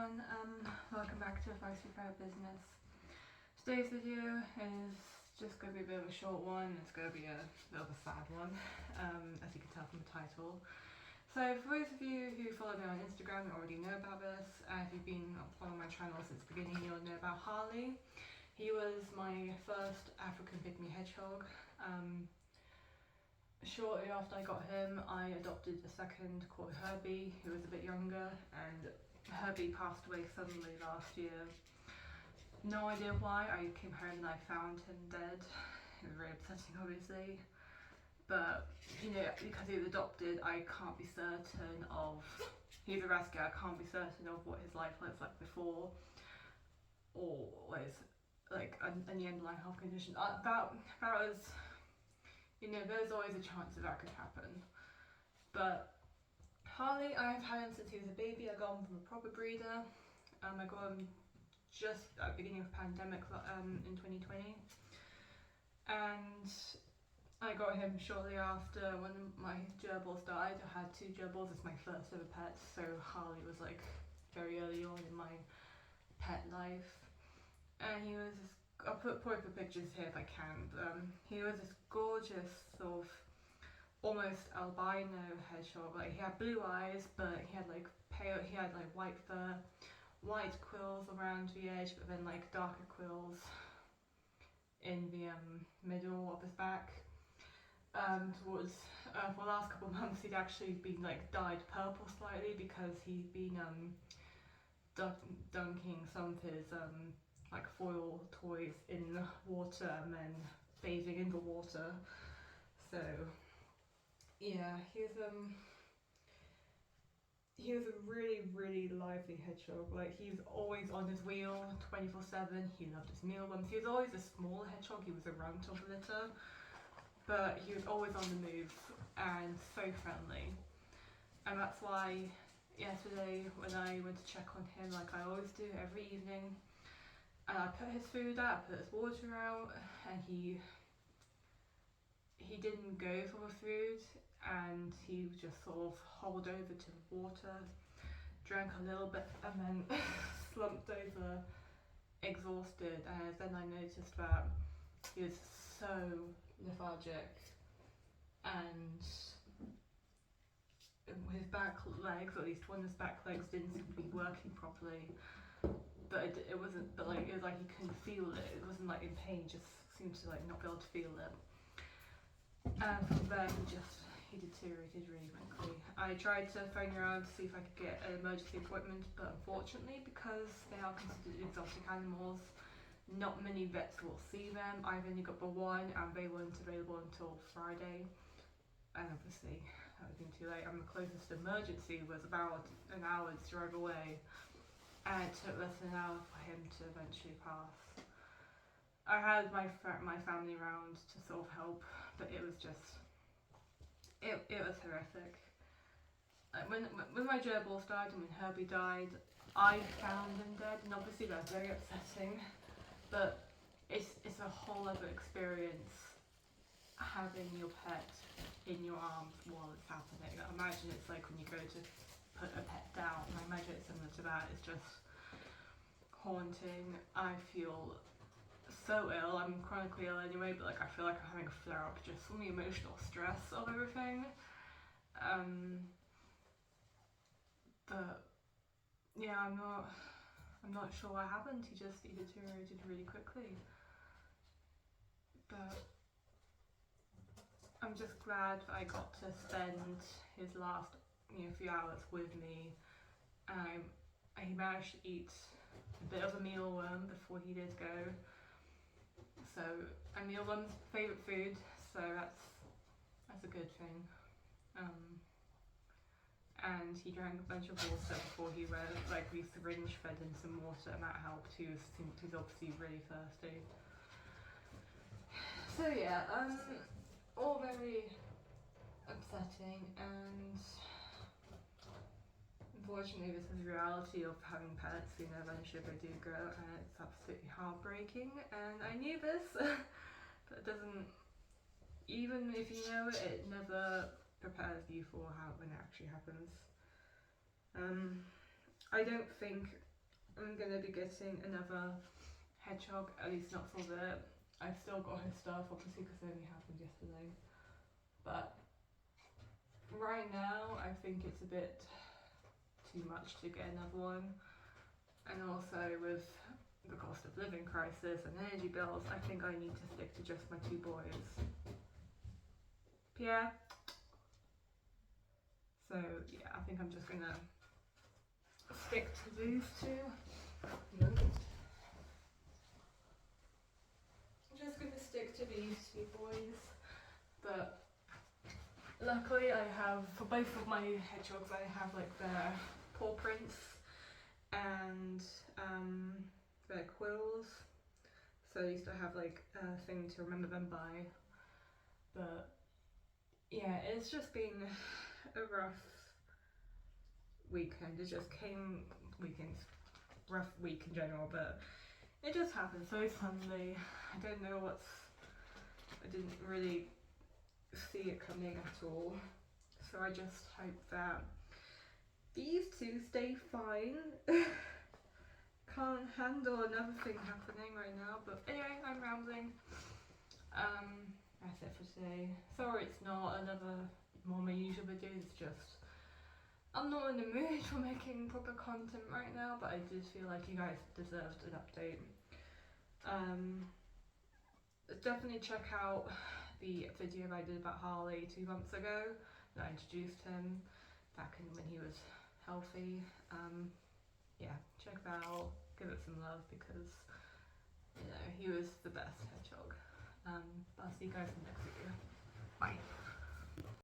everyone, welcome back to Advice for Fair Business. Today's video is just going to be a bit of a short one. It's going to be a bit of a sad one, as you can tell from the title. So for those of you who follow me on Instagram, you already know about this, and if you've been following my channel since the beginning, you'll know about Harley. He was my first African pygmy hedgehog. Shortly after I got him, I adopted a second called Harley, who was a bit younger, and Harley passed away suddenly last year. No idea why. I came home and I found him dead. It was very upsetting, obviously. But, you know, because he was adopted, I can't be certain of... He's a rescue, I can't be certain of what his life was like before, or was like any underlying health condition. That was... You know, there's always a chance that could happen. But Harley, I've had him since he was a baby. I got him from a proper breeder. I got him just at the beginning of the pandemic in 2020. And I got him shortly after when my gerbils died. I had 2 gerbils. It's my first ever pet. So Harley was like very early on in my pet life. And he was this, I'll probably put pictures here if I can. He was this gorgeous sort of almost albino hedgehog. Like, he had blue eyes, but he had like pale. He had like white fur, white quills around the edge, but then like darker quills in the middle of his back. Towards for the last couple of months, he'd actually been like dyed purple slightly because he'd been dunking some of his like foil toys in water and then bathing in the water. So yeah, he was a really lively hedgehog. Like, he was always on his wheel 24/7. He loved his mealworms. He was always a small hedgehog. He was a runt of the litter, but he was always on the move and so friendly. And that's why yesterday when I went to check on him, like I always do every evening, and I put his food out, I put his water out, and he didn't go for the food, and he would just sort of hold over to the water, drank a little bit, and then slumped over, exhausted. And then I noticed that he was so lethargic, and his back legs, or at least one of his back legs, didn't seem to be working properly. But it wasn't. But like, it was like he couldn't feel it. It wasn't like in pain. Just seemed to like not be able to feel it. And from there, he deteriorated really quickly. I tried to phone around to see if I could get an emergency appointment, but unfortunately, because they are considered exotic animals, not many vets will see them. I've only got the one, and they weren't available until Friday. And obviously, that would have been too late. And the closest emergency was about an hour's drive away, and it took less than an hour for him to eventually pass. I had my family around to sort of help, but it was just, it was horrific. Like, when my gerbils died and when Herbie died, I found them dead, and obviously that's very upsetting. But it's a whole other experience having your pet in your arms while it's happening. Like, imagine it's like when you go to put a pet down. I imagine it's similar to that. It's just haunting. I feel so ill. I'm chronically ill anyway, but like I feel like I'm having a flare up just from the emotional stress of everything. But yeah, I'm not sure what happened. He deteriorated really quickly. But I'm just glad that I got to spend his last few hours with me. He managed to eat a bit of a mealworm before he did go. So, and mealworm's favourite food, so that's a good thing. And he drank a bunch of water before he went. Like, we syringe fed him some water, and that helped. He's obviously really thirsty. So yeah, all very upsetting, and unfortunately this is the reality of having pets. You know, eventually they do go, and it's absolutely heartbreaking, and I knew this, but it doesn't, even if you know it, it never prepares you for when it actually happens. I don't think I'm going to be getting another hedgehog, at least not for the... I've still got his stuff, obviously, because it only happened yesterday. But right now, I think it's a bit too much to get another one. And also with the cost of living crisis and energy bills, I think I need to stick to just my 2 boys. Pierre? So yeah, I think I'm just going to stick to these 2. I'm just going to stick to these 2 boys, but luckily I have, for both of my hedgehogs, I have like their paw prints and their quills, so at least I have like a thing to remember them by. But yeah, it's just been a rough weekend. It just came, rough week in general, but it just happened so suddenly. I don't know I didn't really see it coming at all. So I just hope that these 2 stay fine. Can't handle another thing happening right now, but anyway, I'm rambling. That's it for today. Sorry it's not another more my usual video, it's just I'm not in the mood for making proper content right now, but I did feel like you guys deserved an update. Definitely check out the video I did about Harley 2 months ago, that I introduced him back when he was healthy. Yeah, check that out, give it some love, because you know, he was the best hedgehog. I'll see you guys in the next video. Bye.